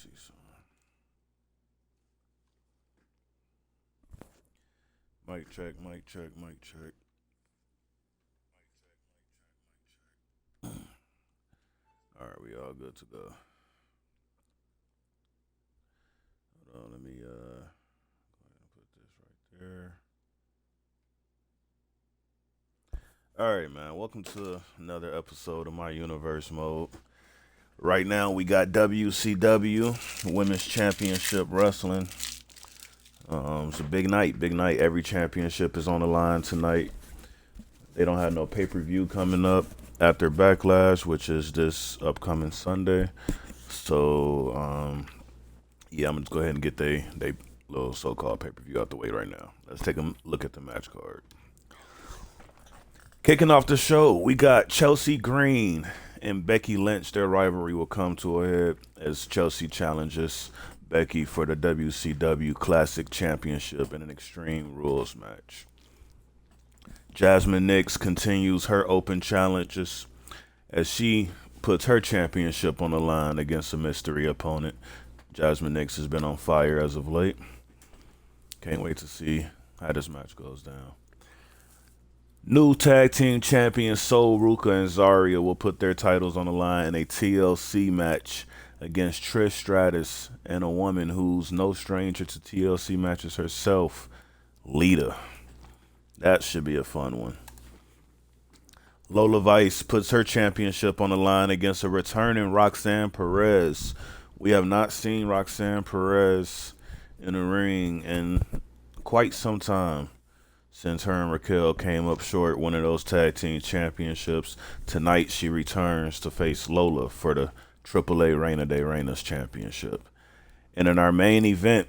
see some. Mic check, mic check, mic check. All right, we all good to go. Hold on, let me go ahead and put this right there. All right, man. Welcome to another episode of My Universe Mode. Right now, we got WCW Women's Championship Wrestling. It's a big night, big night. Every championship is on the line tonight. They don't have no pay-per-view coming up after Backlash, which is this upcoming Sunday. So, yeah, I'm gonna go ahead and get they little so-called pay-per-view out the way right now. Let's take a look at the match card. Kicking off the show, we got Chelsea Green and Becky Lynch. Their rivalry will come to a head as Chelsea challenges Becky for the WCW Classic Championship in an Extreme Rules match. Jasmine Nix continues her open challenges as she puts her championship on the line against a mystery opponent. Jasmine Nix has been on fire as of late. Can't wait to see how this match goes down. New tag team champions Sol Ruka and Zarya will put their titles on the line in a TLC match against Trish Stratus and a woman who's no stranger to TLC matches herself, Lita. That should be a fun one. Lola Vice puts her championship on the line against a returning Roxanne Perez. We have not seen Roxanne Perez in the ring in quite some time since her and Raquel came up short one of those tag team championships. Tonight she returns to face Lola for the AAA Reina de Reinas championship. And in our main event,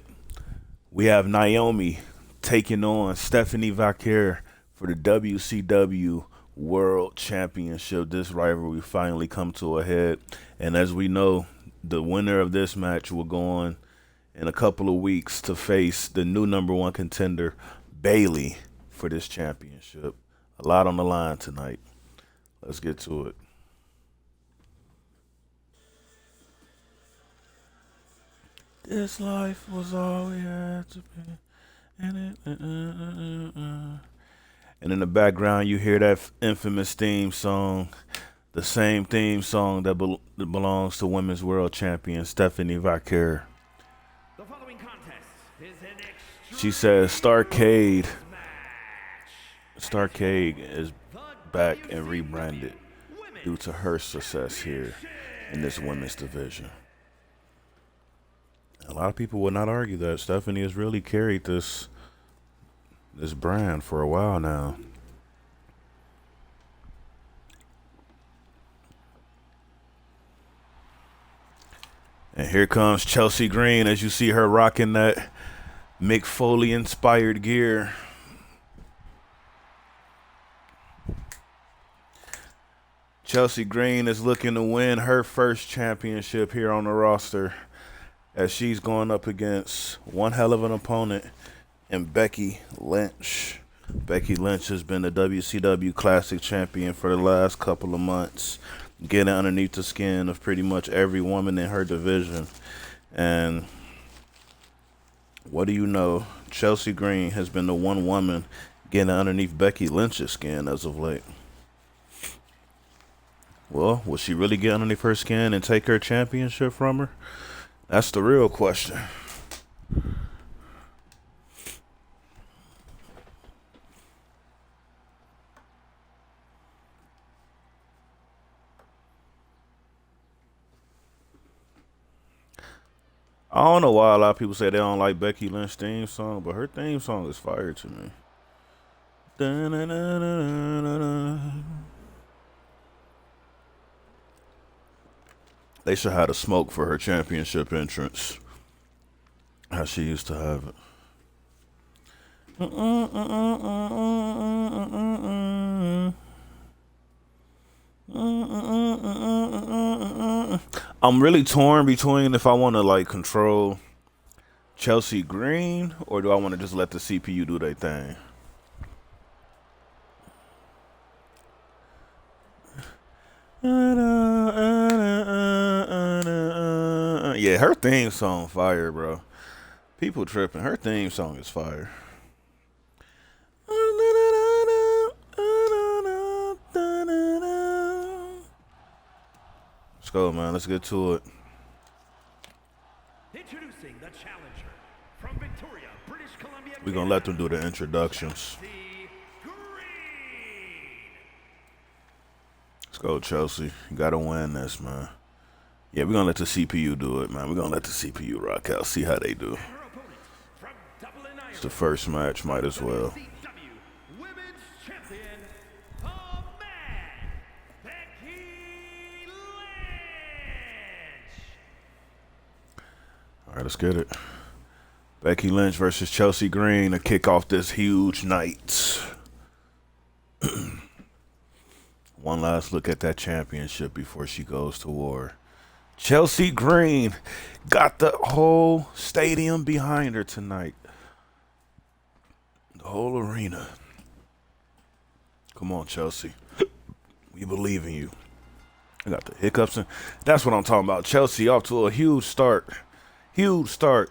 we have Naomi taking on Stephanie Vaquer for the WCW World Championship. This rivalry finally come to a head. And as we know, the winner of this match will go on in a couple of weeks to face the new number one contender, Bayley, for this championship. A lot on the line tonight. Let's get to it. This life was all we had to be. And in the background, you hear that infamous theme song, the same theme song that belongs to Women's World Champion Stephanie Vaquer. The following contest is an She says Starcade is back and rebranded due to her success here in this women's division. A lot of people would not argue that Stephanie has really carried this brand for a while now. And here comes Chelsea Green as you see her rocking that Mick Foley inspired gear. Chelsea Green is looking to win her first championship here on the roster as she's going up against one hell of an opponent in Becky Lynch. Becky Lynch has been the WCW Classic Champion for the last couple of months, getting underneath the skin of pretty much every woman in her division. And what do you know? Chelsea Green has been the one woman getting underneath Becky Lynch's skin as of late. Well, will she really get underneath her skin and take her championship from her? That's the real question. I don't know why a lot of people say they don't like Becky Lynch's theme song, but her theme song is fire to me. Da-na-na-na-na-na. They should have the smoke for her championship entrance, how she used to have it. I'm really torn between if I want to like control Chelsea Green or do I want to just let the CPU do their thing. Yeah, her theme song fire, bro. People tripping. Her theme song is fire. Let's go, man. Let's get to it. Introducing the challenger from Victoria, British Columbia. We're going to let them do the introductions. Let's go, Chelsea. You got to win this, man. Yeah, we're going to let the CPU do it, man. We're going to let the CPU rock out, see how they do. It's the first match, might as well. All right, let's get it. Becky Lynch versus Chelsea Green to kick off this huge night. One last look at that championship before she goes to war. Chelsea Green got the whole stadium behind her tonight. The whole arena. Come on, Chelsea. We believe in you. I got the hiccups. And that's what I'm talking about. Chelsea off to a huge start. Huge start.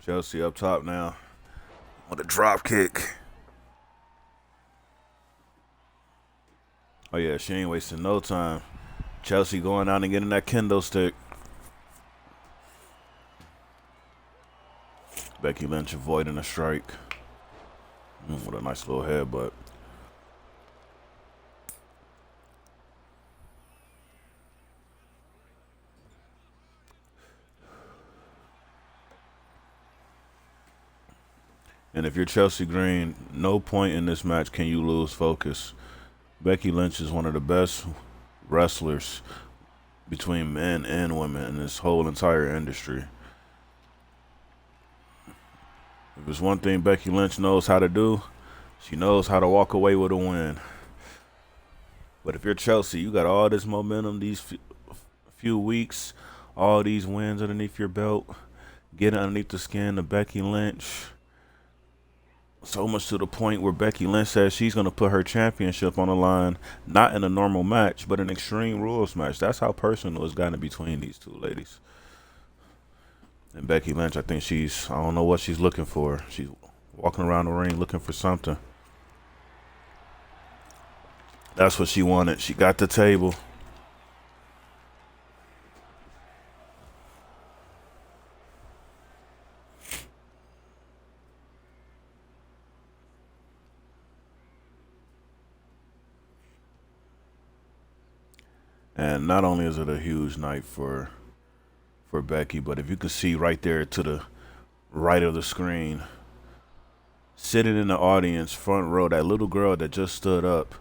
Chelsea up top now with a drop kick. Oh, yeah, she ain't wasting no time. Chelsea going out and getting that kendo stick. Becky Lynch avoiding a strike. What a nice little headbutt. And if you're Chelsea Green, no point in this match can you lose focus. Becky Lynch is one of the best wrestlers between men and women in this whole entire industry. If there's one thing Becky Lynch knows how to do, she knows how to walk away with a win. But if you're Chelsea, you got all this momentum these few weeks, all these wins underneath your belt, getting underneath the skin of Becky Lynch. So much to the point where Becky Lynch says she's going to put her championship on the line, not in a normal match, but an Extreme Rules match. That's how personal it's gotten between these two ladies. And Becky Lynch, I think I don't know what she's looking for. She's walking around the ring looking for something. That's what she wanted. She got the table. And not only is it a huge night for Becky, but if you can see right there to the right of the screen, sitting in the audience, front row, that little girl that just stood up,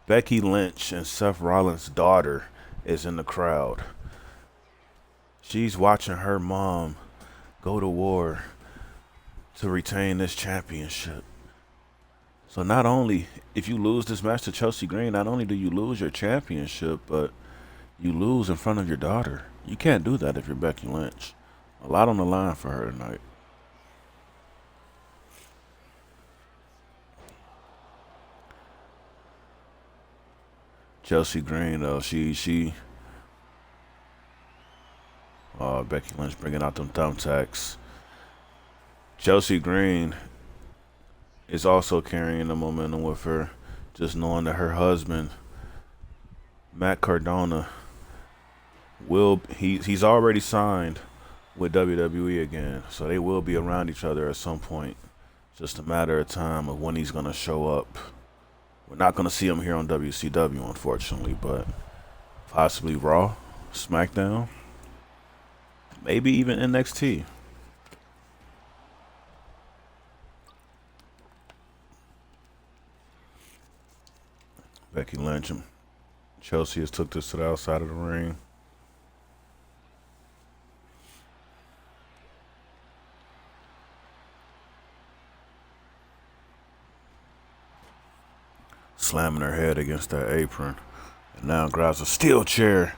Becky Lynch and Seth Rollins' daughter is in the crowd. She's watching her mom go to war to retain this championship. So not only, if you lose this match to Chelsea Green, not only do you lose your championship, but you lose in front of your daughter. You can't do that if you're Becky Lynch. A lot on the line for her tonight. Chelsea Green, though, Becky Lynch bringing out them thumbtacks. Chelsea Green is also carrying the momentum with her, just knowing that her husband, Matt Cardona, he's already signed with WWE again, so they will be around each other at some point. Just a matter of time of when he's gonna show up. We're not gonna see him here on WCW, unfortunately, but possibly Raw, SmackDown, maybe even NXT. Becky Lynch and Chelsea has took this to the outside of the ring. Slamming her head against that apron. And now grabs a steel chair.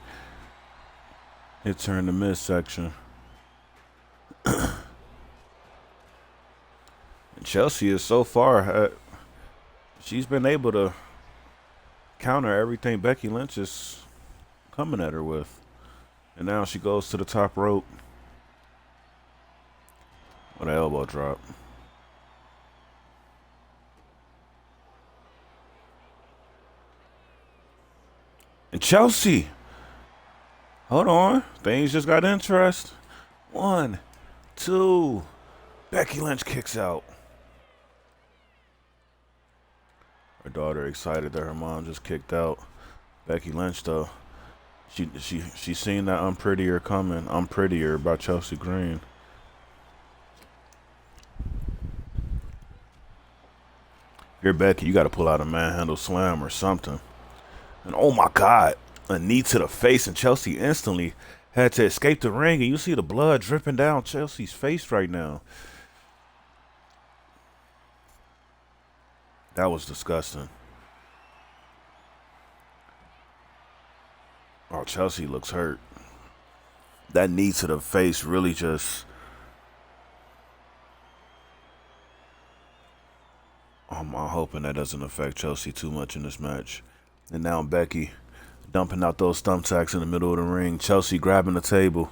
Hits her in the midsection. And Chelsea is so far, she's been able to counter everything Becky Lynch is coming at her with. And now she goes to the top rope with an elbow drop. And Chelsea, hold on, things just got interesting. 1, 2, Becky Lynch kicks out. Her daughter excited that her mom just kicked out. Becky Lynch though, she seen that I'm Prettier coming. I'm Prettier by Chelsea Green. You're Becky, you got to pull out a manhandle slam or something. And oh my God, a knee to the face, and Chelsea instantly had to escape the ring, and you see the blood dripping down Chelsea's face right now. That was disgusting. Oh, Chelsea looks hurt. That knee to the face really just... I'm hoping that doesn't affect Chelsea too much in this match. And now Becky dumping out those thumbtacks in the middle of the ring. Chelsea grabbing the table.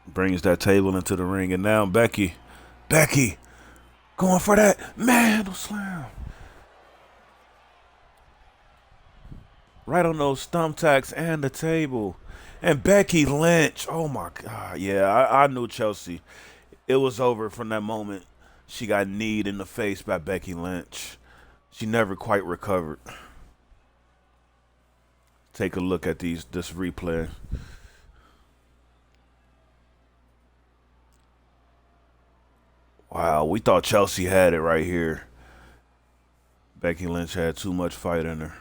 Brings that table into the ring. And now Becky going for that manhandle slam. Right on those thumbtacks and the table. And Becky Lynch. Oh my God. Yeah, I knew Chelsea. It was over from that moment. She got kneed in the face by Becky Lynch. She never quite recovered. Take a look at this replay. Wow, we thought Chelsea had it right here. Becky Lynch had too much fight in her.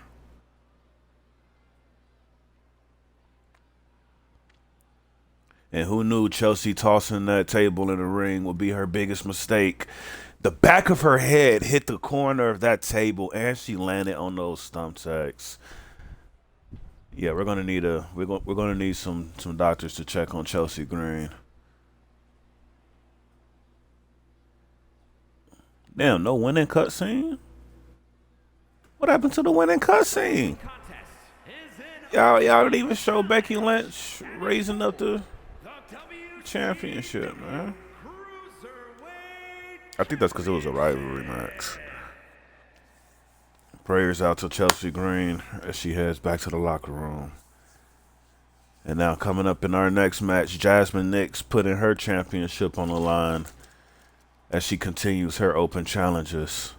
And who knew Chelsea tossing that table in the ring would be her biggest mistake? The back of her head hit the corner of that table, and she landed on those thumbtacks. Yeah, we're gonna need some doctors to check on Chelsea Green. Damn, no winning cutscene. What happened to the winning cutscene? Y'all didn't even show Becky Lynch raising up the championship, man. I think that's because it was a rivalry match. Prayers out to Chelsea Green as she heads back to the locker room. And now coming up in our next match, Jasmine Nix putting her championship on the line as she continues her open challenges.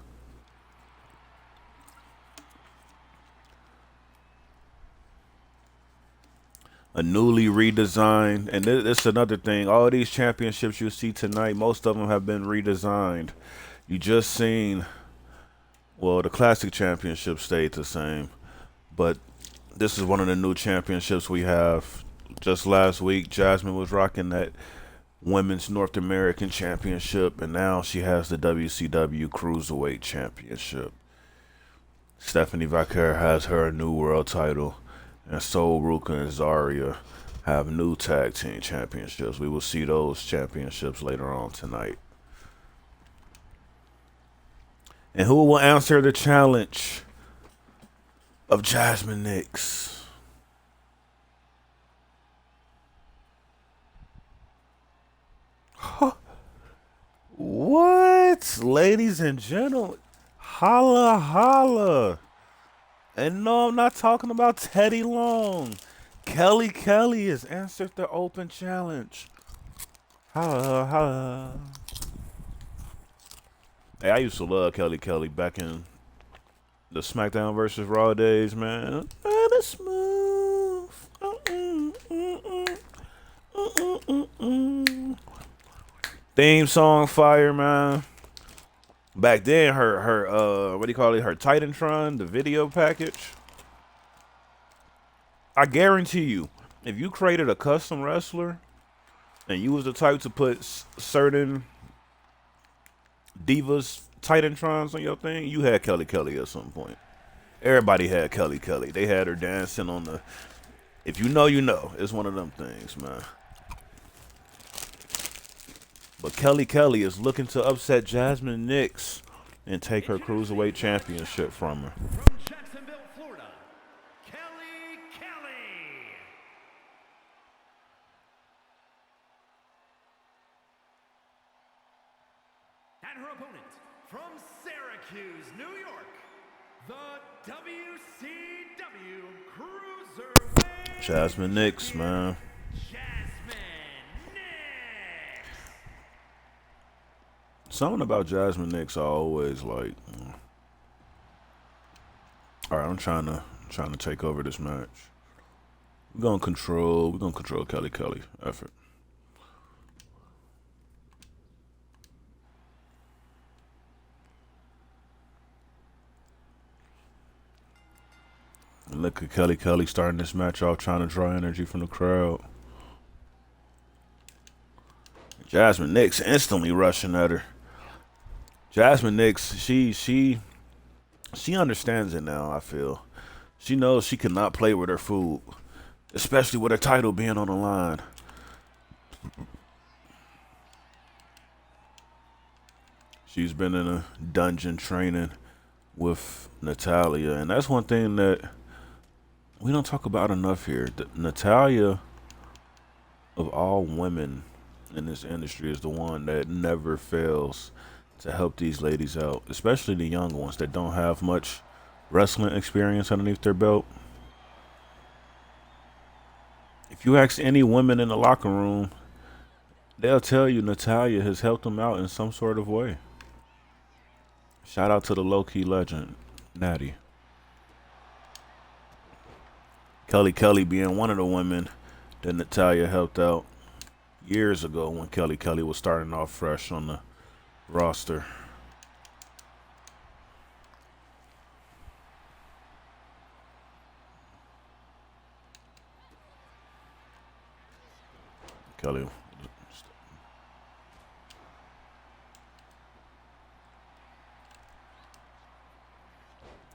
A newly redesigned, and this is another thing, all these championships you see tonight, most of them have been redesigned. You just seen, well, the classic championship stayed the same, but this is one of the new championships we have. Just last week, Jasmine was rocking that Women's North American Championship, and now she has the WCW Cruiserweight Championship. Stephanie Vaquer has her new world title. And Sol Ruka and Zarya have new tag team championships. We will see those championships later on tonight. And who will answer the challenge of Jasmine Nix? What? Ladies and gentlemen, holla holla. And no, I'm not talking about Teddy Long. Kelly has answered the open challenge. Holla, holla. Hey, I used to love Kelly back in the SmackDown versus Raw days, man. It's smooth. Theme song fire, man. Back then, her what do you call it? Her Titantron, the video package. I guarantee you, if you created a custom wrestler and you was the type to put certain divas Titantrons on your thing, you had Kelly at some point. Everybody had Kelly. They had her dancing on the. If you know, you know. It's one of them things, man. But Kelly is looking to upset Jasmine Nix and take her Cruiserweight Championship from her. From Jacksonville, Florida, Kelly. And her opponent, from Syracuse, New York, the WCW Cruiserweight Jasmine Nix, man. Jasmine Nix. Something about Jasmine Nix I always like. All right, I'm trying to take over this match. We're gonna control Kelly effort. And look at Kelly starting this match off, trying to draw energy from the crowd. Jasmine Nix instantly rushing at her. Jasmine Nix, she understands it now, I feel. She knows she cannot play with her food, especially with her title being on the line. She's been in a dungeon training with Natalya, and that's one thing that we don't talk about enough here. Natalya, of all women in this industry, is the one that never fails to help these ladies out, especially the young ones that don't have much wrestling experience underneath their belt. If you ask any women in the locker room, they'll tell you Natalya has helped them out in some sort of way. Shout out to the low-key legend, Natty. Kelly being one of the women that Natalya helped out years ago when Kelly was starting off fresh on the roster. Kelly.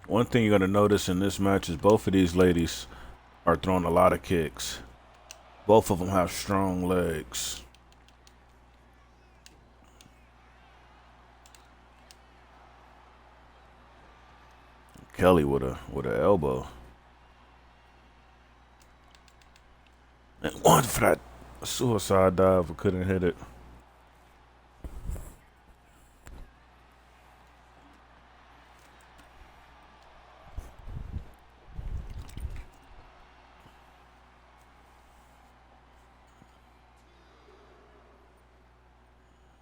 One thing you're going to notice in this match is both of these ladies are throwing a lot of kicks. Both of them have strong legs. Kelly with a elbow. And one for that suicide dive, but couldn't hit it.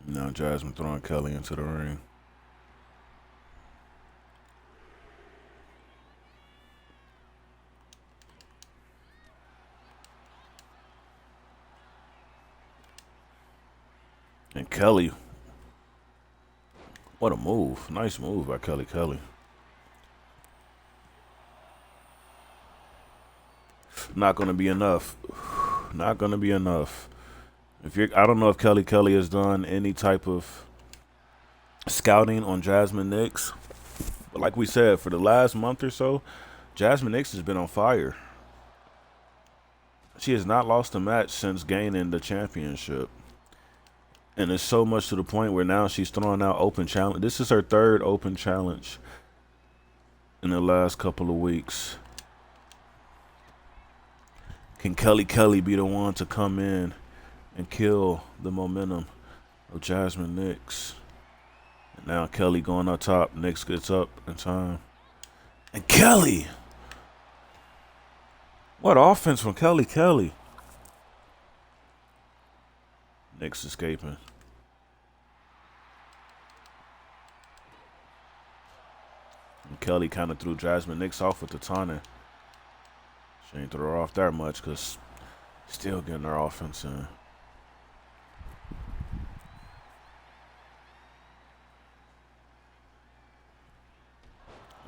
Now Jasmine throwing Kelly into the ring. And Kelly, what a move. Nice move by Kelly. Not going to be enough. Not going to be enough. I don't know if Kelly has done any type of scouting on Jasmine Nix, but like we said, for the last month or so, Jasmine Nix has been on fire. She has not lost a match since gaining the championship, and it's so much to the point where now she's throwing out open challenge. This is her third open challenge in the last couple of weeks. Can Kelly be the one to come in and kill the momentum of Jasmine Nix? And now Kelly going up top. Nix gets up in time. And Kelly! What offense from Kelly. Nix escaping. And Kelly kind of threw Jasmine Nix off with the taunting. She ain't threw her off that much because still getting her offense in.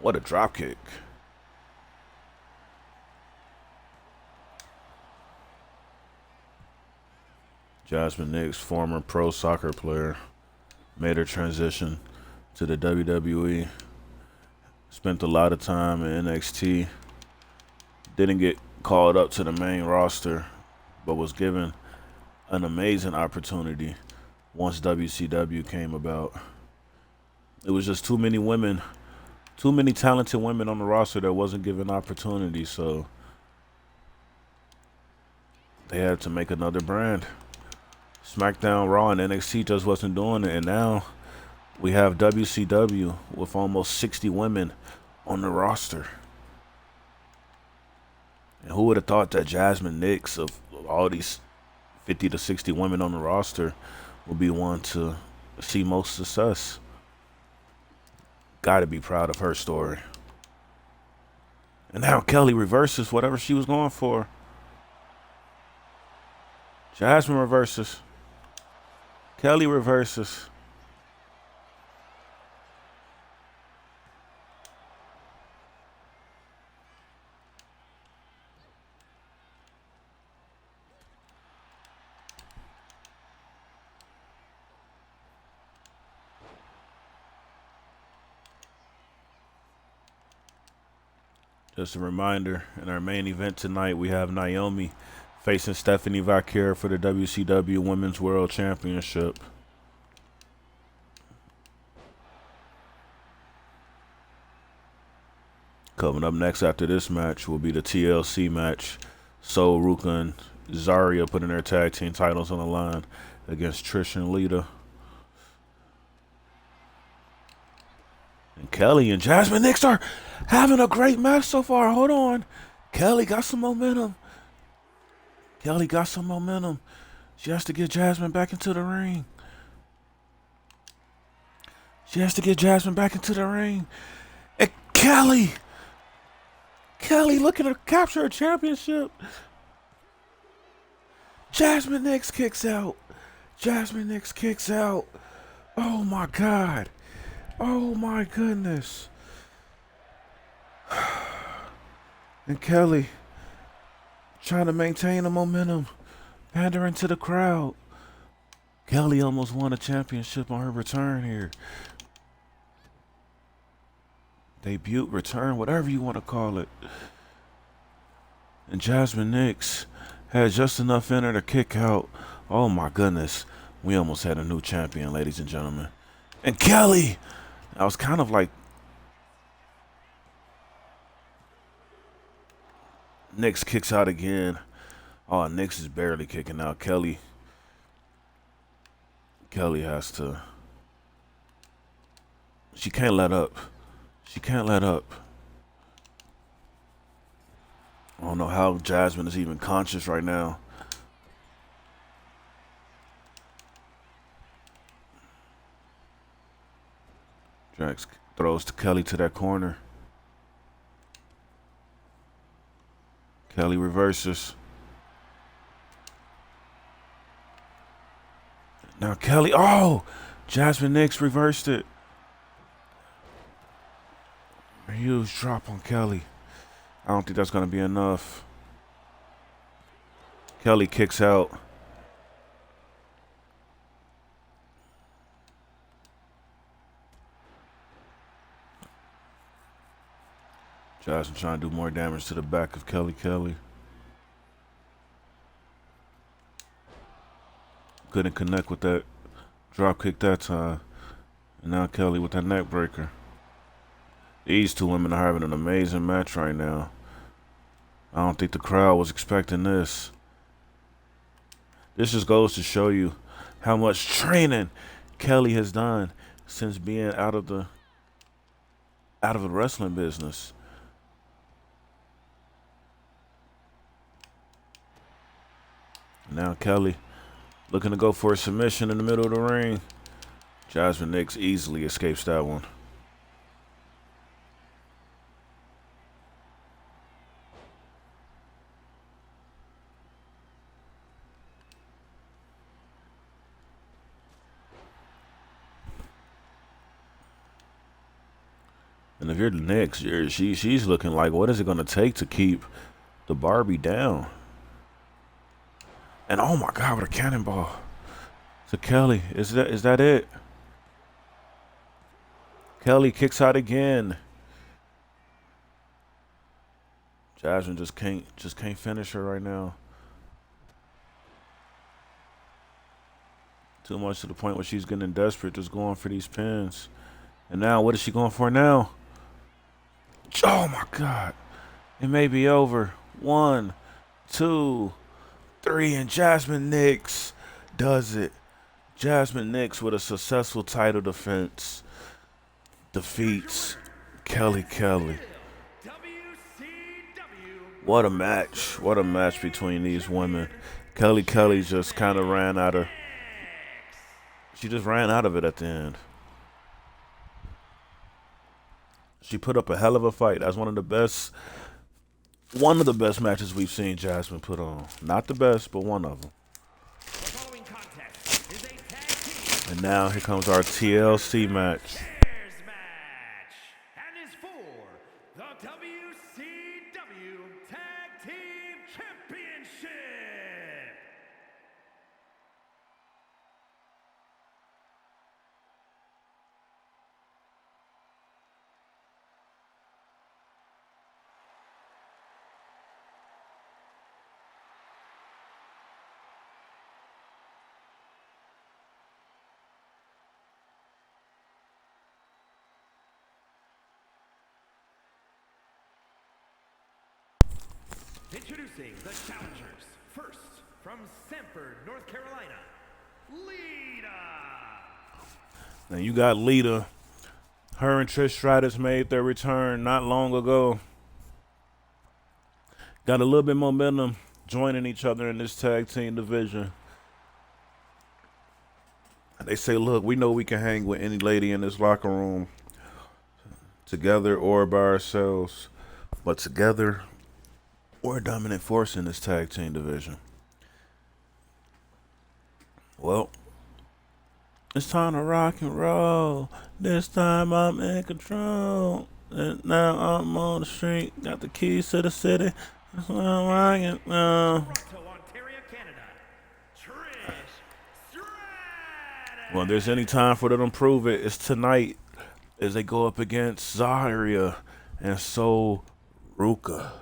What a drop kick. Jasmine Nix, former pro soccer player, made her transition to the WWE. Spent a lot of time in NXT. Didn't get called up to the main roster, but was given an amazing opportunity once WCW came about. It was just too many women, too many talented women on the roster that wasn't given opportunity, so they had to make another brand. SmackDown, Raw, and NXT just wasn't doing it, and now we have WCW with almost 60 women on the roster. And who would have thought that Jasmine Nix, of all these 50 to 60 women on the roster, would be one to see most success? Got to be proud of her story. And now Kelly reverses whatever she was going for. Jasmine reverses. Kelly reverses. Just a reminder, in our main event tonight, we have Naomi facing Stephanie Vaquer for the WCW Women's World Championship. Coming up next after this match will be the TLC match. Sol, Ruka, and Zarya putting their tag team titles on the line against Trish and Lita. And Kelly and Jasmine Nix are having a great match so far. Hold on. Kelly got some momentum. Kelly got some momentum. She has to get Jasmine back into the ring. She has to get Jasmine back into the ring. And Kelly looking to capture a championship. Jasmine Nix kicks out. Jasmine Nix kicks out. Oh my God. Oh my goodness. And Kelly trying to maintain the momentum, pandering to the crowd. Kelly almost won a championship on her return here. Debut, return, whatever you want to call it. And Jasmine Nix had just enough in her to kick out. Oh my goodness. We almost had a new champion, ladies and gentlemen. And Kelly, I was kind of like, Nix kicks out again. Oh, Nix is barely kicking out. Kelly has to. She can't let up. She can't let up. I don't know how Jasmine is even conscious right now. Drax throws to Kelly to that corner. Kelly reverses. Now Kelly, oh! Jasmine Nix reversed it. A huge drop on Kelly. I don't think that's going to be enough. Kelly kicks out. Jasmine trying to do more damage to the back of Kelly. Couldn't connect with that drop kick that time. And now Kelly with that neck breaker. These two women are having an amazing match right now. I don't think the crowd was expecting this. This just goes to show you how much training Kelly has done since being out of the wrestling business. Now Kelly looking to go for a submission in the middle of the ring. Jasmine Nix easily escapes that one. And if you're the Nix, she's looking like, what is it going to take to keep the Barbie down? And oh my God, what a cannonball to Kelly. Is that it? Kelly kicks out again. Jasmine just can't finish her right now. Too much to the point where she's getting desperate, just going for these pins. And now, what is she going for now? Oh my God. It may be over. 1, 2, 3, and Jasmine Nix does it. Jasmine Nix with a successful title defense defeats Kelly Kelly. What a match. What a match between these women. Kelly Kelly just kind of ran out of... She just ran out of it at the end. She put up a hell of a fight. That's one of the best matches we've seen Jasmine put on. Not the best, but one of them. And now here comes our TLC match. And is for the WCW Tag Team Championship. Introducing the challengers. First, from Sanford, North Carolina, Lita. Now you got Lita. Her and Trish Stratus made their return not long ago. Got a little bit momentum joining each other in this tag team division. They say, look, we know we can hang with any lady in this locker room, together or by ourselves, but together we're a dominant force in this tag team division. Well, it's time to rock and roll. This time I'm in control. And now I'm on the street. Got the keys to the city. That's why I'm rocking now. Toronto, Ontario, Canada, Trish Stratus. Well, if there's any time for them to prove it, it's tonight as they go up against Zarya and Sol Ruka.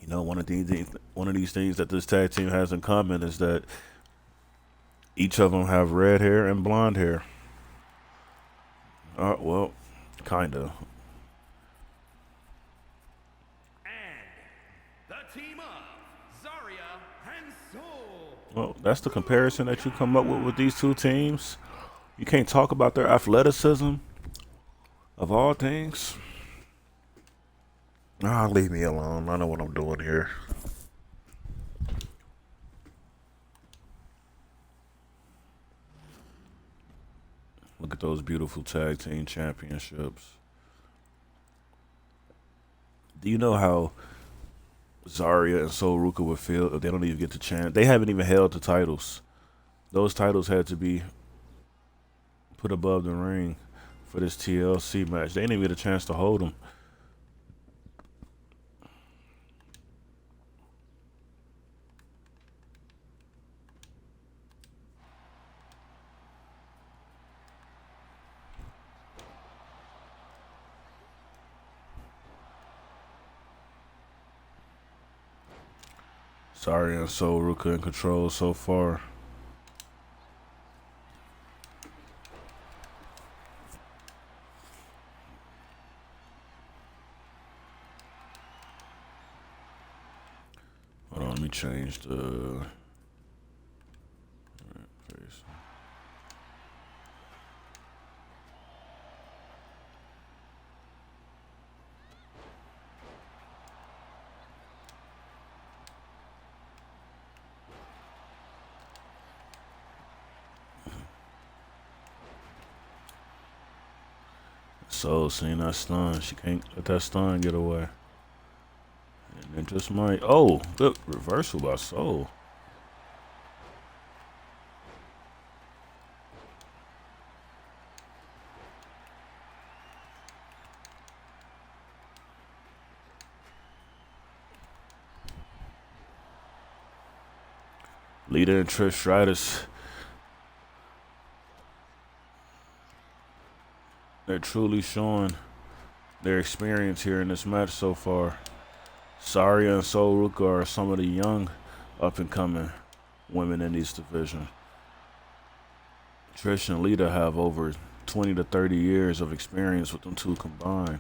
You know, one of these things that this tag team has in common is that each of them have red hair and blonde hair. Well, kinda. And the team of Zarya and Sol. Well, that's the comparison that you come up with these two teams. You can't talk about their athleticism, of all things. Leave me alone. I know what I'm doing here. Look at those beautiful tag team championships. Do you know how Zarya and Sol Ruka would feel if they don't even get the chance? They haven't even held the titles. Those titles had to be put above the ring for this TLC match. They didn't even get a chance to hold them. Zarya and Sol Ruka in control so far. Hold on, let me change the face. So, seeing that stun, she can't let that stun get away. And it just might. Oh, good reversal by Sol. Lita and Trish Stratus. They're truly showing their experience here in this match so far. Saria and Sol Ruka are some of the young, up-and-coming women in this division. Trish and Lita have over 20 to 30 years of experience with them two combined.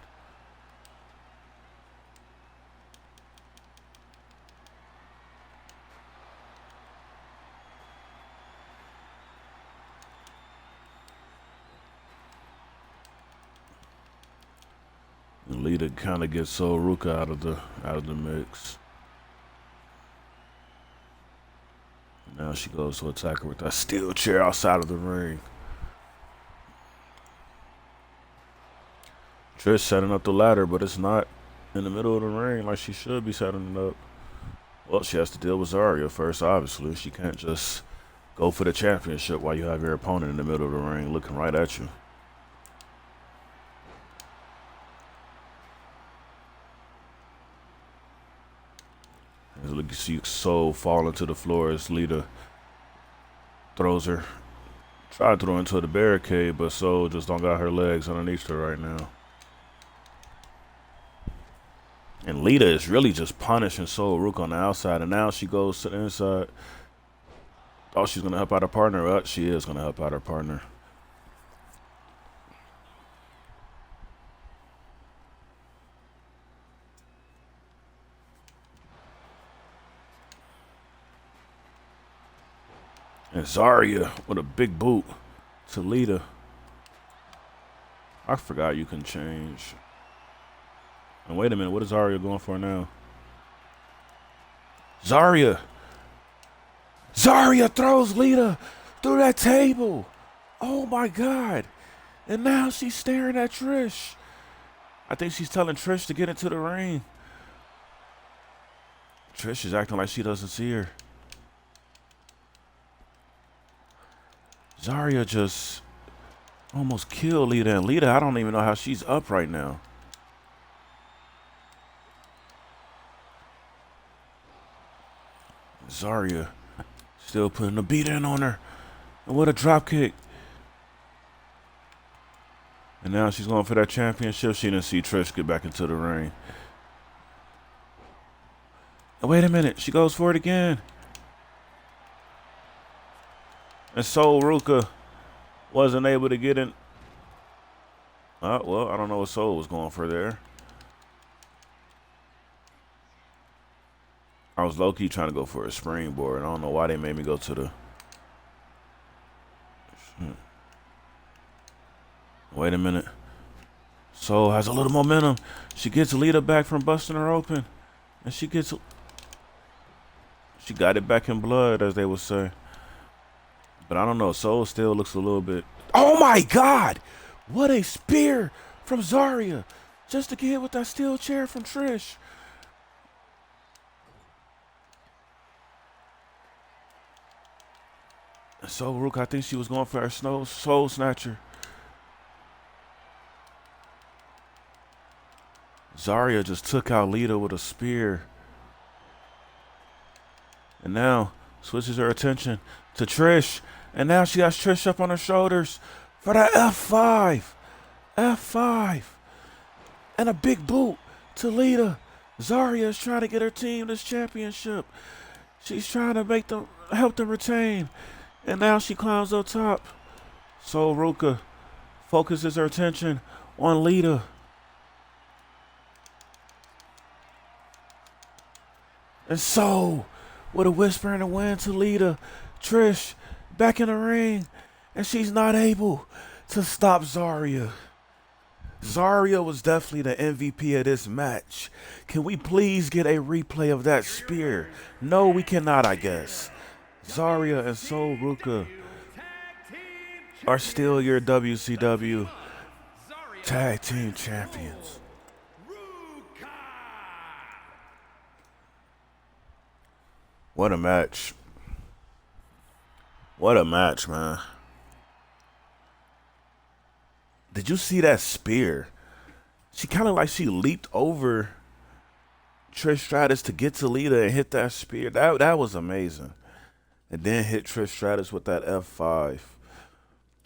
And Lita kind of gets Sol Ruka out of the mix. Now she goes to attack her with that steel chair outside of the ring. Trish setting up the ladder, but it's not in the middle of the ring like she should be setting it up. Well, she has to deal with Zarya first, obviously. She can't just go for the championship while you have your opponent in the middle of the ring looking right at you. As you see Sol falling to the floor as Lita throws her. Tried to throw into the barricade, but Sol just don't got her legs underneath her right now. And Lita is really just punishing Sol Ruka on the outside, and now she goes to the inside. Thought she's going to help out her partner. Well, she is going to help out her partner. And Zarya with a big boot to Lita. I forgot you can change. And wait a minute, what is Zarya going for now? Zarya throws Lita through that table. Oh my God. And now she's staring at Trish. I think she's telling Trish to get into the ring. Trish is acting like she doesn't see her. Zarya just almost killed Lita. And Lita, I don't even know how she's up right now. Zarya still putting the beat in on her. And what a drop kick. And now she's going for that championship. She didn't see Trish get back into the ring. And wait a minute. She goes for it again. And Sol Ruka wasn't able to get in. Well, I don't know what Sol was going for there. I was low-key trying to go for a springboard. I don't know why they made me go to the... Wait a minute. Sol has a little momentum. She gets Lita back from busting her open. And she got it back in blood, as they would say. But I don't know. Sol still looks a little bit... Oh, my God! What a spear from Zarya. Just to get hit with that steel chair from Trish. So, Rook, I think she was going for her soul snatcher. Zarya just took out Lita with a spear. And now switches her attention to Trish. And now she has Trish up on her shoulders for that F5. F5. And a big boot to Lita. Zarya is trying to get her team this championship. She's trying to help them retain. And now she climbs up top. So Ruka focuses her attention on Lita. And so, with a whisper in the wind to Lita, Trish back in the ring. And she's not able to stop Zarya. Zarya was definitely the MVP of this match. Can we please get a replay of that spear? No, we cannot, I guess. Zarya and Sol Ruka are still your WCW Tag Team Champions. What a match. What a match, man. Did you see that spear? She kind of like she leaped over Trish Stratus to get to Lita and hit that spear. That was amazing. And then hit Trish Stratus with that F5.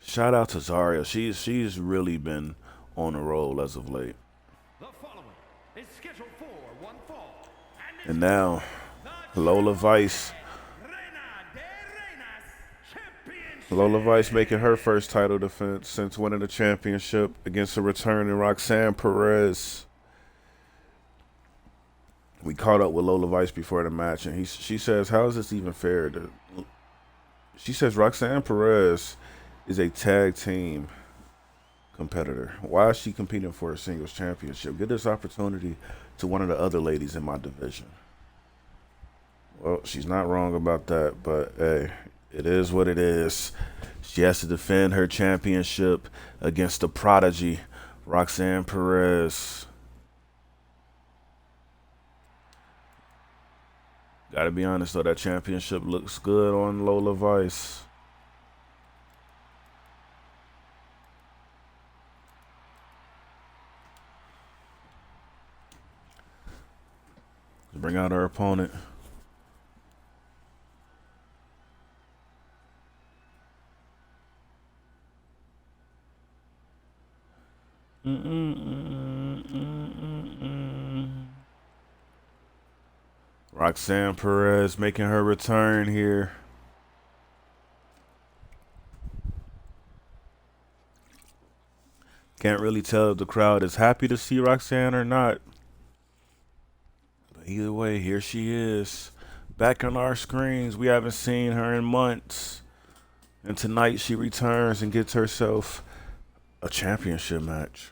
Shout out to Zarya. She's really been on a roll as of late. The following is scheduled for one fall. And now, Lola Vice. Lola Vice making her first title defense since winning the championship against a returning Roxanne Perez. We caught up with Lola Vice before the match, and she says, "How is this even fair?" She says Roxanne Perez is a tag team competitor. Why is she competing for a singles championship? Give this opportunity to one of the other ladies in my division. Well, she's not wrong about that, but hey, it is what it is. She has to defend her championship against the prodigy, Roxanne Perez. Gotta be honest though, that championship looks good on Lola Vice. Let's bring out her opponent. Roxanne Perez making her return here. Can't really tell if the crowd is happy to see Roxanne or not. But either way, here she is. Back on our screens. We haven't seen her in months. And tonight she returns and gets herself a championship match.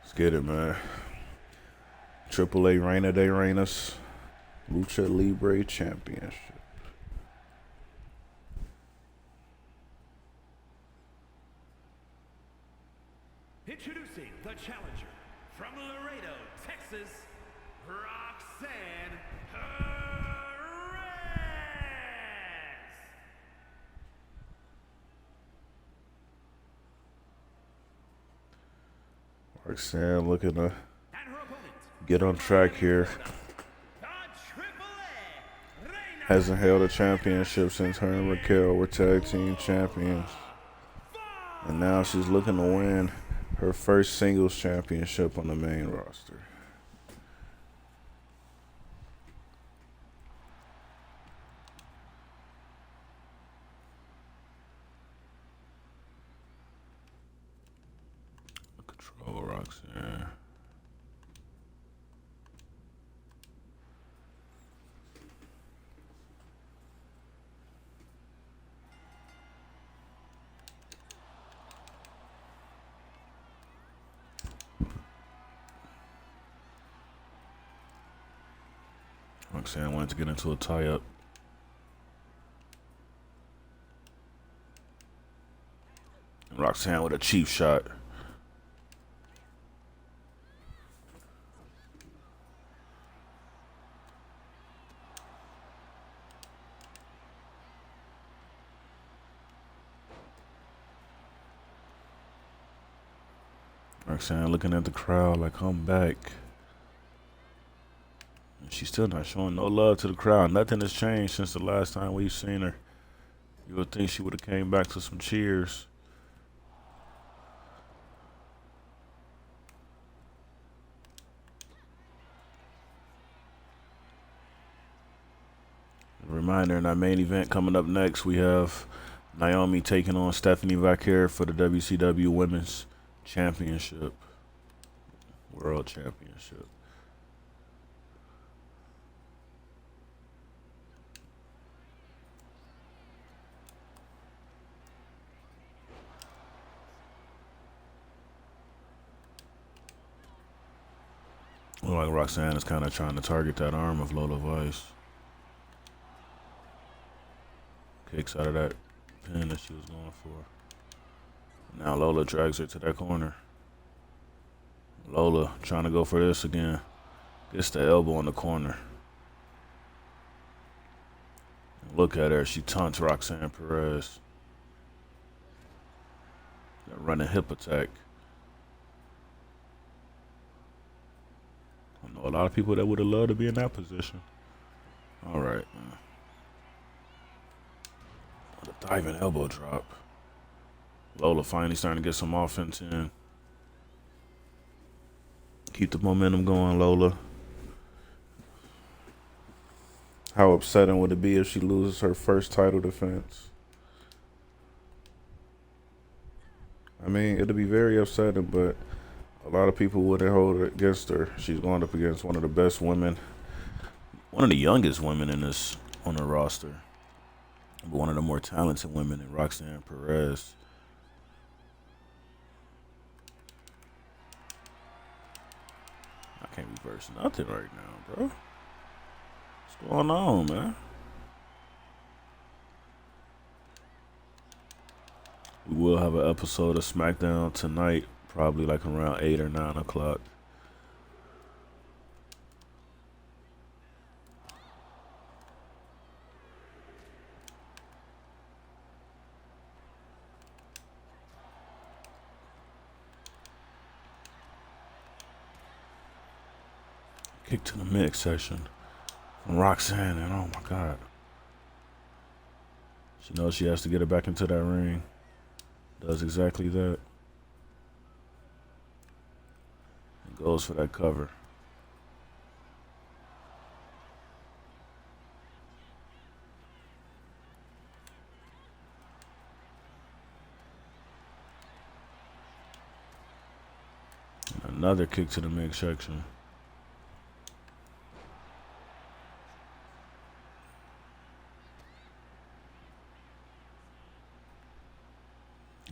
Let's get it, man. AAA Reina de Reinas Lucha Libre Championship. Introducing the challenger from Laredo, Texas, Roxanne Perez. Roxanne looking to get on track here. Hasn't held a championship since her and Raquel were tag team champions. And now she's looking to win her first singles championship on the main roster. Control Roxanne. Roxanne wanted to get into a tie-up. Roxanne with a cheap shot. Roxanne looking at the crowd like, I'm back. She's still not showing no love to the crowd. Nothing has changed since the last time we've seen her. You would think she would have came back to some cheers. A reminder, in our main event coming up next, we have Naomi taking on Stephanie Vaquer for the WCW Women's Championship. World Championship. Look like Roxanne is kind of trying to target that arm of Lola Vice. Kicks out of that pin that she was going for. Now Lola drags her to that corner. Lola trying to go for this again. Gets the elbow in the corner. Look at her. She taunts Roxanne Perez. That running hip attack. I know a lot of people that would have loved to be in that position. All right. The diving elbow drop. Lola finally starting to get some offense in. Keep the momentum going, Lola. How upsetting would it be if she loses her first title defense? I mean, it'd be very upsetting, but a lot of people wouldn't hold it against her. She's going up against one of the best women, one of the youngest women in this on the roster, but one of the more talented women in Roxanne Perez. I can't reverse nothing right now, bro. What's going on, man? We will have an episode of SmackDown tonight, probably like around 8 or 9 o'clock. Kick to the midsection from Roxanne, and oh my God. She knows she has to get her back into that ring. Does exactly that. And goes for that cover. And another kick to the midsection.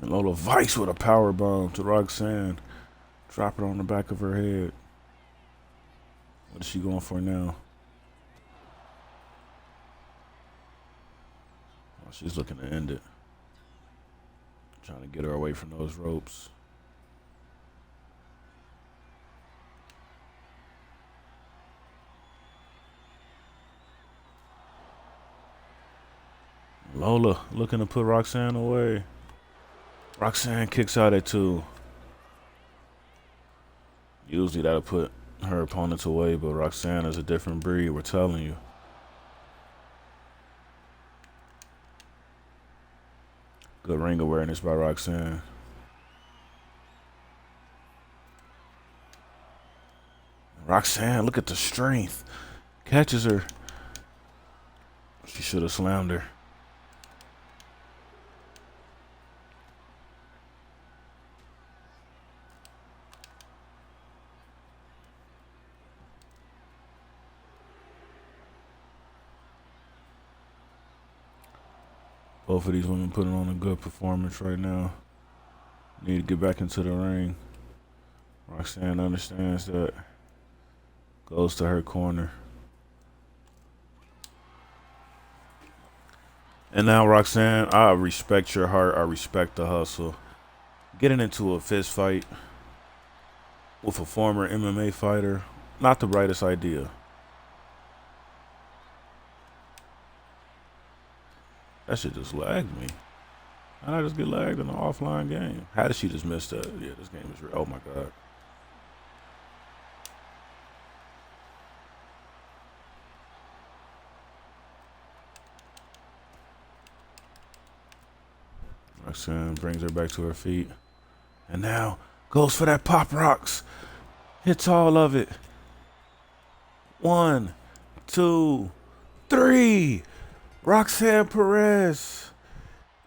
And Lola Vice with a power bomb to Roxanne. Drop it on the back of her head. What is she going for now? Oh, she's looking to end it. Trying to get her away from those ropes. Lola looking to put Roxanne away. Roxanne kicks out at 2. Usually that'll put her opponents away, but Roxanne is a different breed, we're telling you. Good ring awareness by Roxanne. Roxanne, look at the strength. Catches her. She should have slammed her. Both of these women putting on a good performance right now. Need to get back into the ring. Roxanne understands that. Goes to her corner. And now, Roxanne, I respect your heart. I respect the hustle. Getting into a fist fight with a former MMA fighter, not the brightest idea. That shit just lagged me. How did I just get lagged in an offline game? How did she just miss that? Yeah, this game is real. Oh my God. Roxanne brings her back to her feet. And now goes for that pop rocks. Hits all of it. 1, 2, 3. Roxanne Perez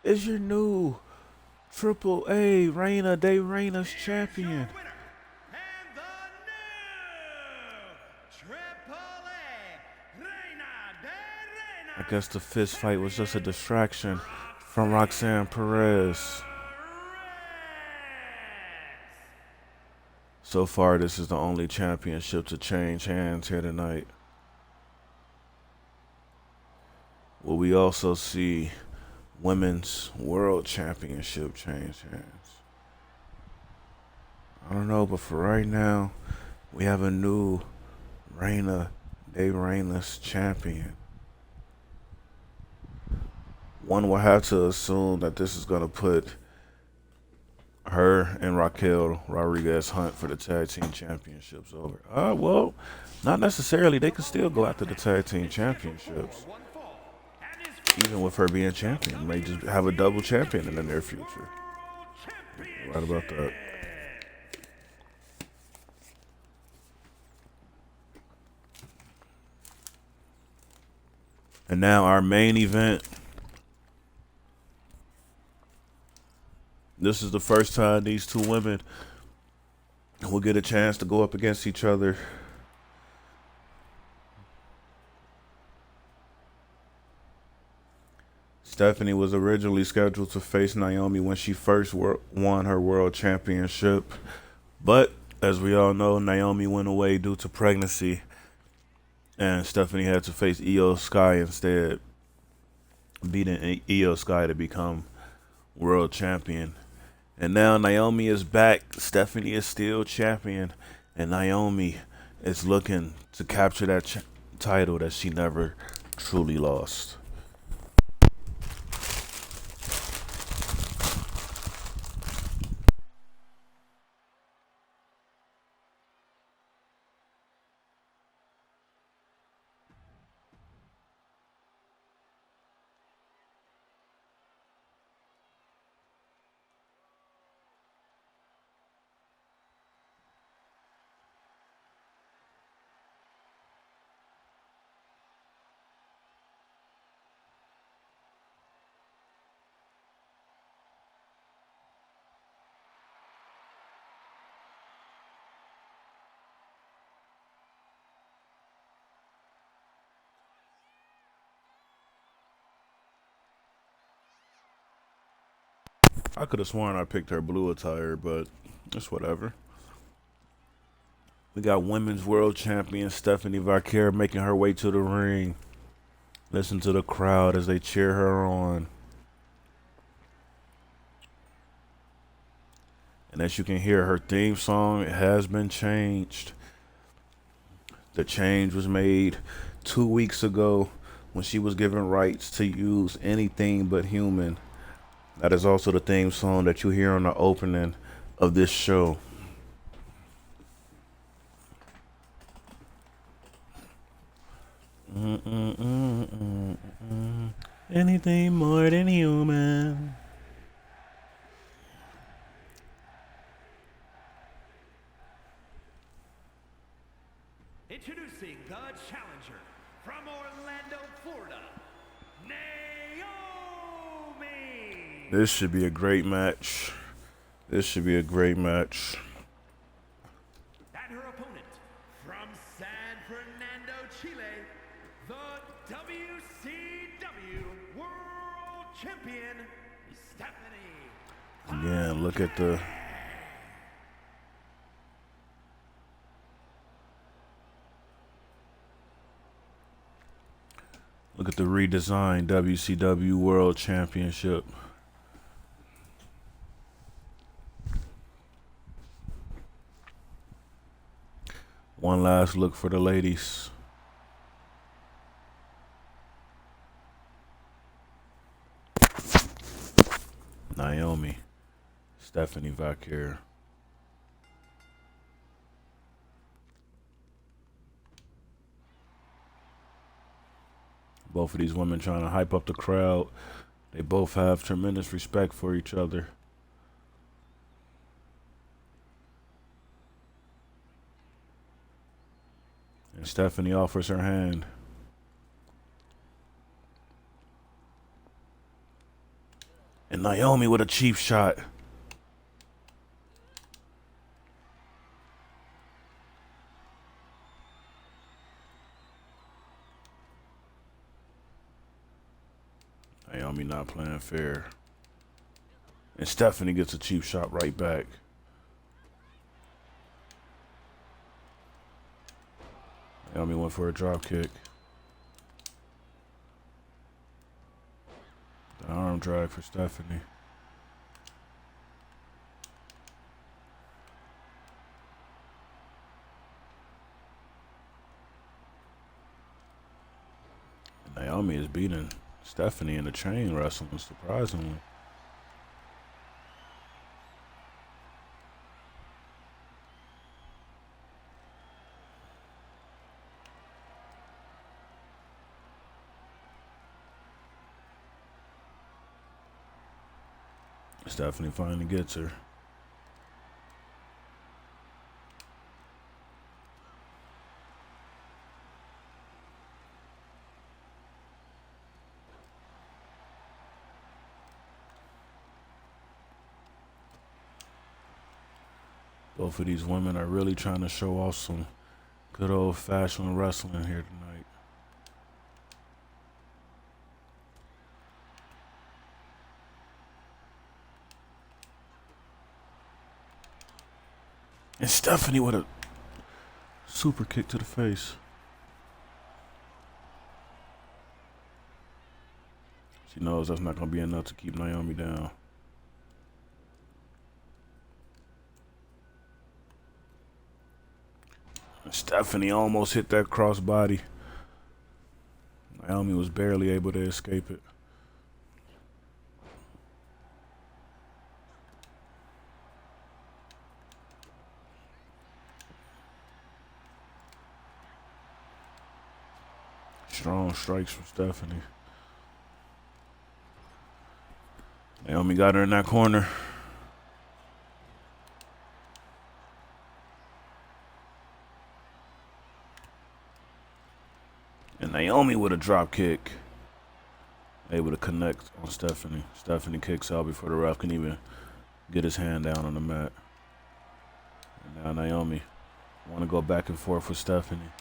is your new Triple A Reina de Reinas champion. I guess the fist fight was just a distraction from Roxanne Perez. So far, this is the only championship to change hands here tonight. Will we also see Women's World Championship change hands? I don't know, but for right now, we have a new Reina de Reinas champion. One will have to assume that this is going to put her and Raquel Rodriguez hunt for the tag team championships over. Well, not necessarily. They could still go after the tag team championships, even with her being champion. May just have a double champion in the near future. Right about that. And now our main event. This is the first time these two women will get a chance to go up against each other. Stephanie was originally scheduled to face Naomi when she first won her world championship. But, as we all know, Naomi went away due to pregnancy. And Stephanie had to face Io Sky instead, beating Io Sky to become world champion. And now Naomi is back. Stephanie is still champion. And Naomi is looking to capture that title that she never truly lost. I could have sworn I picked her blue attire, but it's whatever. We got women's world champion Stephanie Vaquer making her way to the ring. Listen to the crowd as they cheer her on. And as you can hear, her theme song has been changed. The change was made 2 weeks ago when she was given rights to use Anything But Human. That is also the theme song that you hear on the opening of this show. Anything more than human. Introducing the challenger from Orlando, Florida, Naomi. This should be a great match. This should be a great match. And her opponent from San Fernando, Chile, the WCW World Champion, Stephanie. Again, look at the redesigned WCW World Championship. One last look for the ladies. Naomi, Stephanie Vaquer. Both of these women trying to hype up the crowd. They both have tremendous respect for each other. And Stephanie offers her hand. And Naomi with a cheap shot. Naomi not playing fair. And Stephanie gets a cheap shot right back. Naomi went for a drop kick. The arm drag for Stephanie. And Naomi is beating Stephanie in the chain wrestling, surprisingly. Stephanie finally gets her. Both of these women are really trying to show off some good old-fashioned wrestling here tonight. And Stephanie with a super kick to the face. She knows that's not going to be enough to keep Naomi down. And Stephanie almost hit that crossbody. Naomi was barely able to escape it. Strong strikes from Stephanie. Naomi got her in that corner. And Naomi with a drop kick. Able to connect on Stephanie. Stephanie kicks out before the ref can even get his hand down on the mat. And now Naomi want to go back and forth with Stephanie.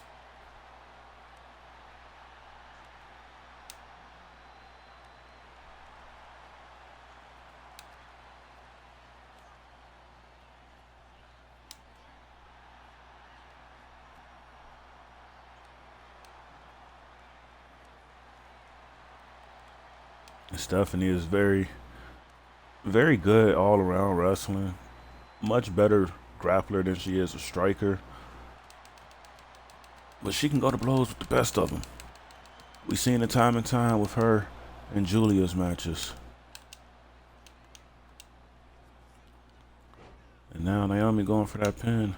Stephanie is very, very good all around wrestling. Much better grappler than she is a striker. But she can go to blows with the best of them. We've seen it time and time with her and Julia's matches. And now Naomi going for that pin.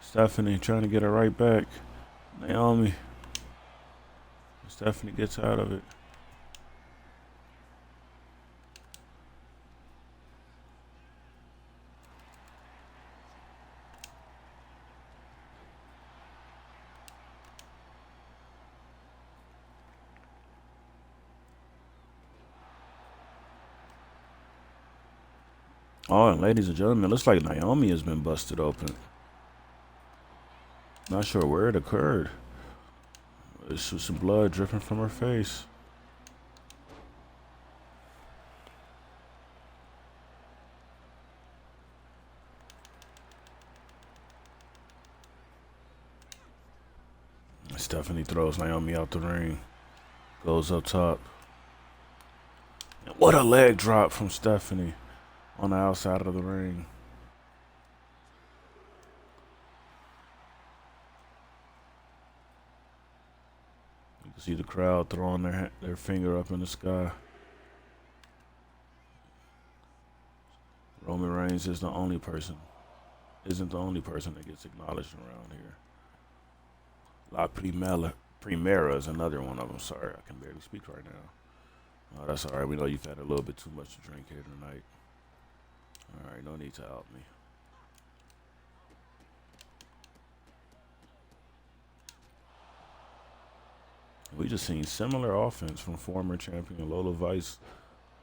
Stephanie trying to get her right back. Naomi. Stephanie gets out of it. Oh, and ladies and gentlemen, it looks like Naomi has been busted open. Not sure where it occurred. There's some blood dripping from her face. Stephanie throws Naomi out the ring. Goes up top. And what a leg drop from Stephanie on the outside of the ring. You can see the crowd throwing their finger up in the sky. Roman Reigns isn't the only person that gets acknowledged around here. La Primera is another one of them. Sorry, I can barely speak right now. Oh, that's all right. We know you've had a little bit too much to drink here tonight. All right, no need to help me. We just seen similar offense from former champion Lola Vice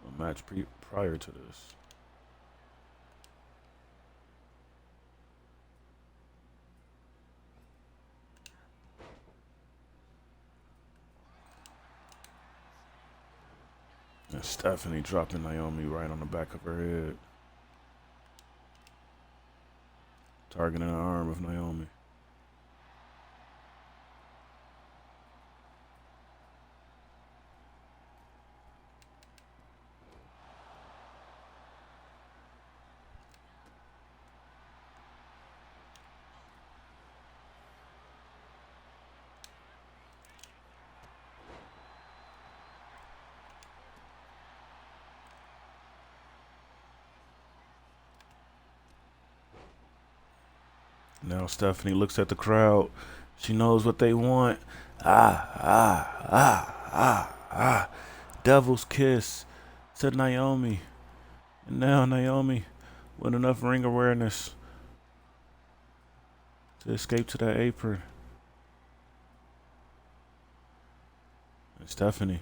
a match prior to this. And Stephanie dropping Naomi right on the back of her head. Targeting the arm of Naomi. Now Stephanie looks at the crowd. She knows what they want. Ah. Devil's kiss to Naomi. And now Naomi with enough ring awareness to escape to that apron. And Stephanie.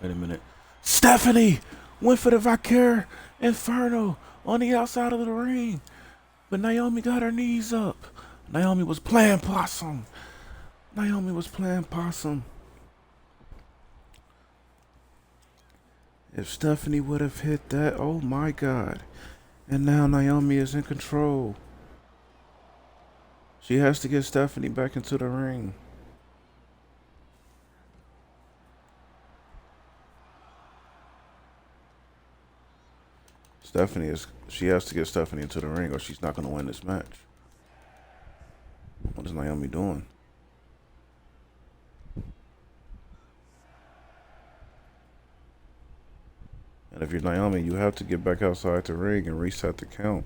Wait a minute. Stephanie went for the Valkyrie Inferno on the outside of the ring. But Naomi got her knees up. Naomi was playing possum. Naomi was playing possum. If Stephanie would have hit that, oh my God. And now Naomi is in control. She has to get Stephanie back into the ring. She has to get Stephanie into the ring or she's not going to win this match. What is Naomi doing? And if you're Naomi, you have to get back outside the ring and reset the count.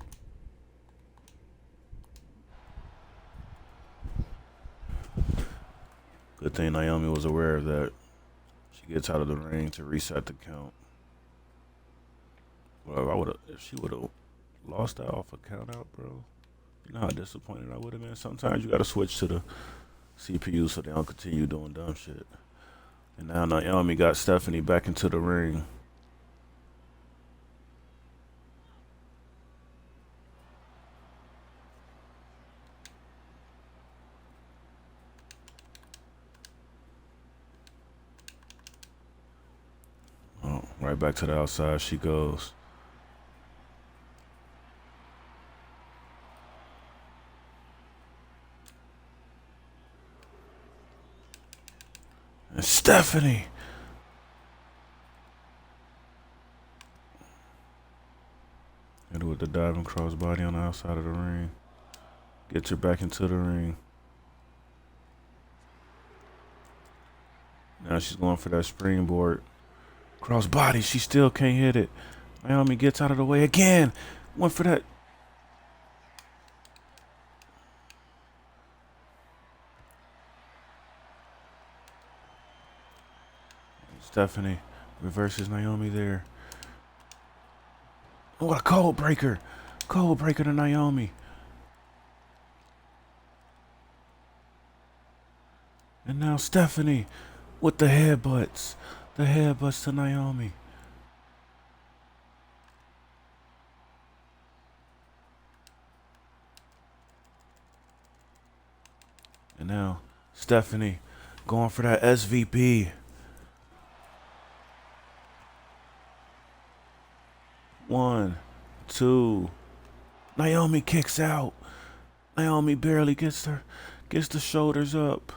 Good thing Naomi was aware of that. She gets out of the ring to reset the count. Well, if she would have lost that off a count out, bro, you know how disappointed I would have been. Sometimes you got to switch to the CPU so they don't continue doing dumb shit. And now Naomi got Stephanie back into the ring. Oh, right back to the outside she goes. And Stephanie. Hit her with the diving crossbody on the outside of the ring. Gets her back into the ring. Now she's going for that springboard. Crossbody, she still can't hit it. Naomi gets out of the way again. Went for that. Stephanie reverses Naomi there. Oh, what a cold breaker. Cold breaker to Naomi. And now Stephanie with the headbutts. The headbutts to Naomi. And now Stephanie going for that SVP. One, two. Naomi kicks out. Naomi barely gets the shoulders up.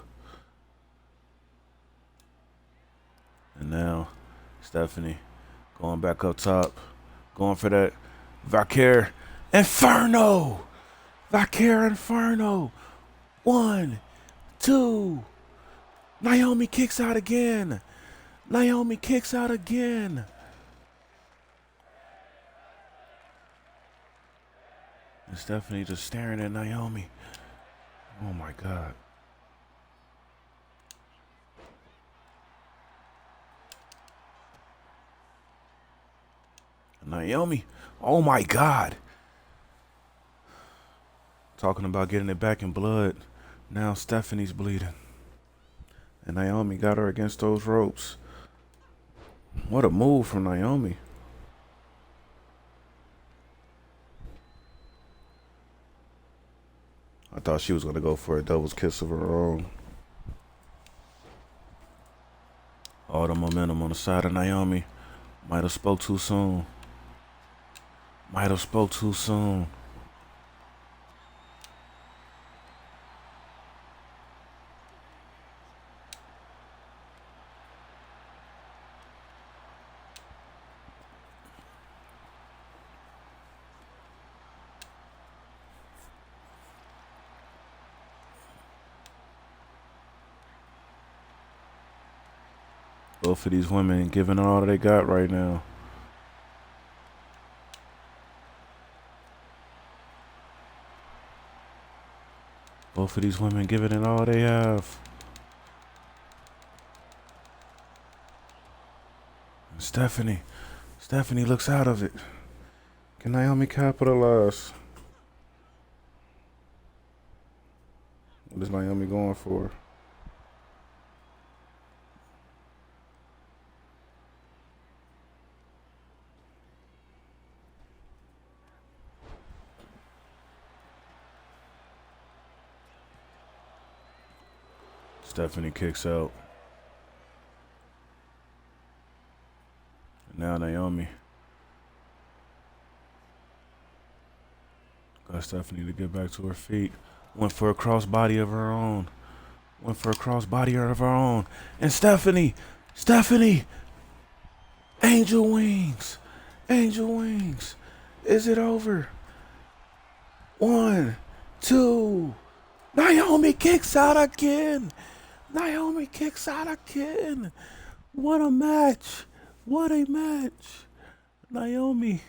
And now Stephanie going back up top. Going for that Valkyrie Inferno. Valkyrie Inferno. One, two. Naomi kicks out again. Naomi kicks out again. And Stephanie just staring at Naomi. Oh my God. Naomi, oh my God. Talking about getting it back in blood. Now Stephanie's bleeding. And Naomi got her against those ropes. What a move from Naomi. I thought she was going to go for a doubles kiss of her own. All the momentum on the side of Naomi. Might have spoke too soon. Might have spoke too soon. Both of these women giving all they got right now. Both of these women giving it all they have. Stephanie. Stephanie looks out of it. Can Naomi capitalize? What is Naomi going for? Stephanie kicks out. And now Naomi. Got Stephanie to get back to her feet. Went for a crossbody of her own. And Stephanie. Angel wings. Is it over? 1, 2. Naomi kicks out again. What a match. Naomi.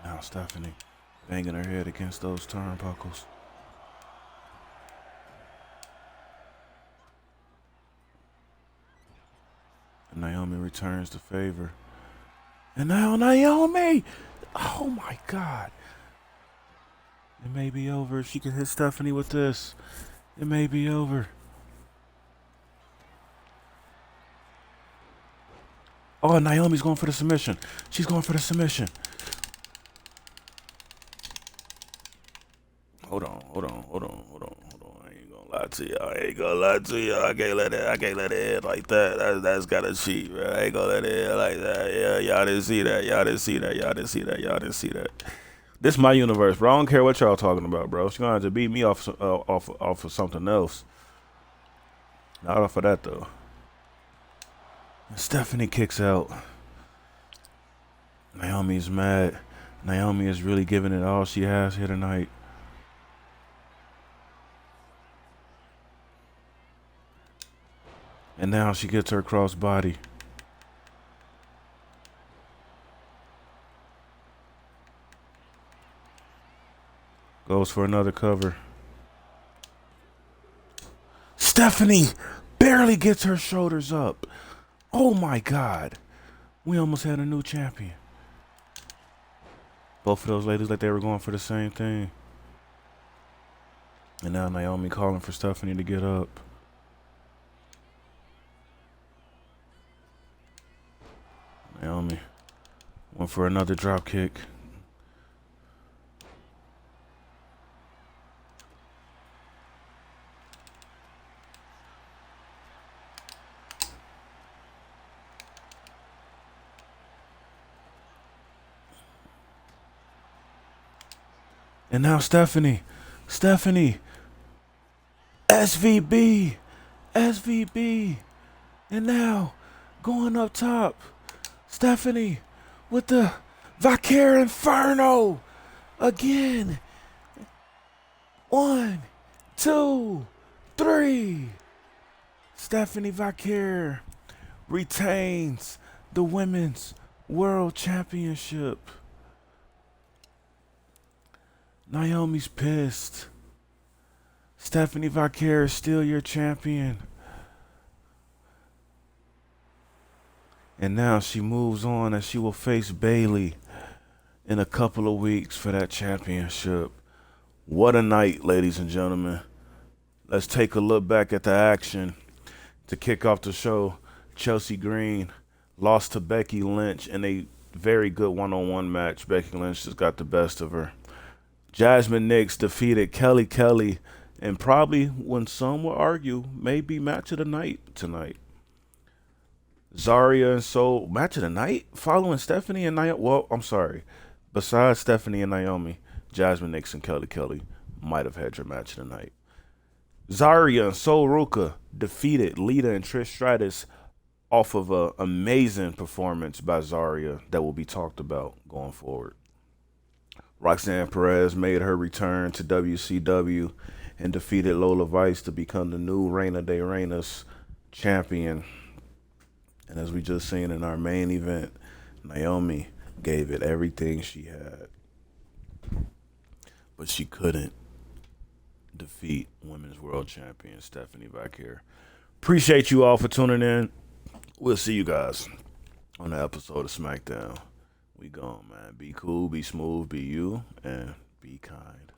Now Stephanie banging her head against those turnbuckles. And Naomi returns the favor. And now Naomi! Oh my God. It may be over if she can hit Stephanie with this. It may be over. Oh, Naomi's going for the submission. She's going for the submission. Hold on. I ain't gonna lie to y'all. I can't let it end like that. That's gotta cheat, bro. I ain't gonna let it end like that. Yeah, y'all didn't see that. This is my universe, bro. I don't care what y'all talking about, bro. She's gonna have to beat me off of something else. Not off of that though. Stephanie kicks out. Naomi's mad. Naomi is really giving it all she has here tonight. And now she gets her crossbody. Goes for another cover. Stephanie barely gets her shoulders up. Oh my God. We almost had a new champion. Both of those ladies like they were going for the same thing. And now Naomi calling for Stephanie to get up. Naomi went for another drop kick. And now Stephanie, SVB, and now going up top, Stephanie with the Vaquer Inferno again. 1, 2, 3. Stephanie Vaquer retains the Women's World Championship. Naomi's pissed. Stephanie Vaquer is still your champion. And now she moves on and she will face Bayley in a couple of weeks for that championship. What a night, ladies and gentlemen. Let's take a look back at the action. To kick off the show, Chelsea Green lost to Becky Lynch in a very good one-on-one match. Becky Lynch just got the best of her. Jasmine Nix defeated Kelly and probably, when some will argue, maybe match of the night tonight. Zarya and Soul, match of the night? Following Stephanie and Naomi? Well, I'm sorry. Besides Stephanie and Naomi, Jasmine Nix and Kelly might have had your match of the night. Zarya and Sol Ruka defeated Lita and Trish Stratus off of an amazing performance by Zarya that will be talked about going forward. Roxanne Perez made her return to WCW and defeated Lola Vice to become the new Reina de Reinas champion. And as we just seen in our main event, Naomi gave it everything she had. But she couldn't defeat Women's World Champion Stephanie Vaquer. Appreciate you all for tuning in. We'll see you guys on the episode of SmackDown. We gone, man. Be cool, be smooth, be you, and be kind.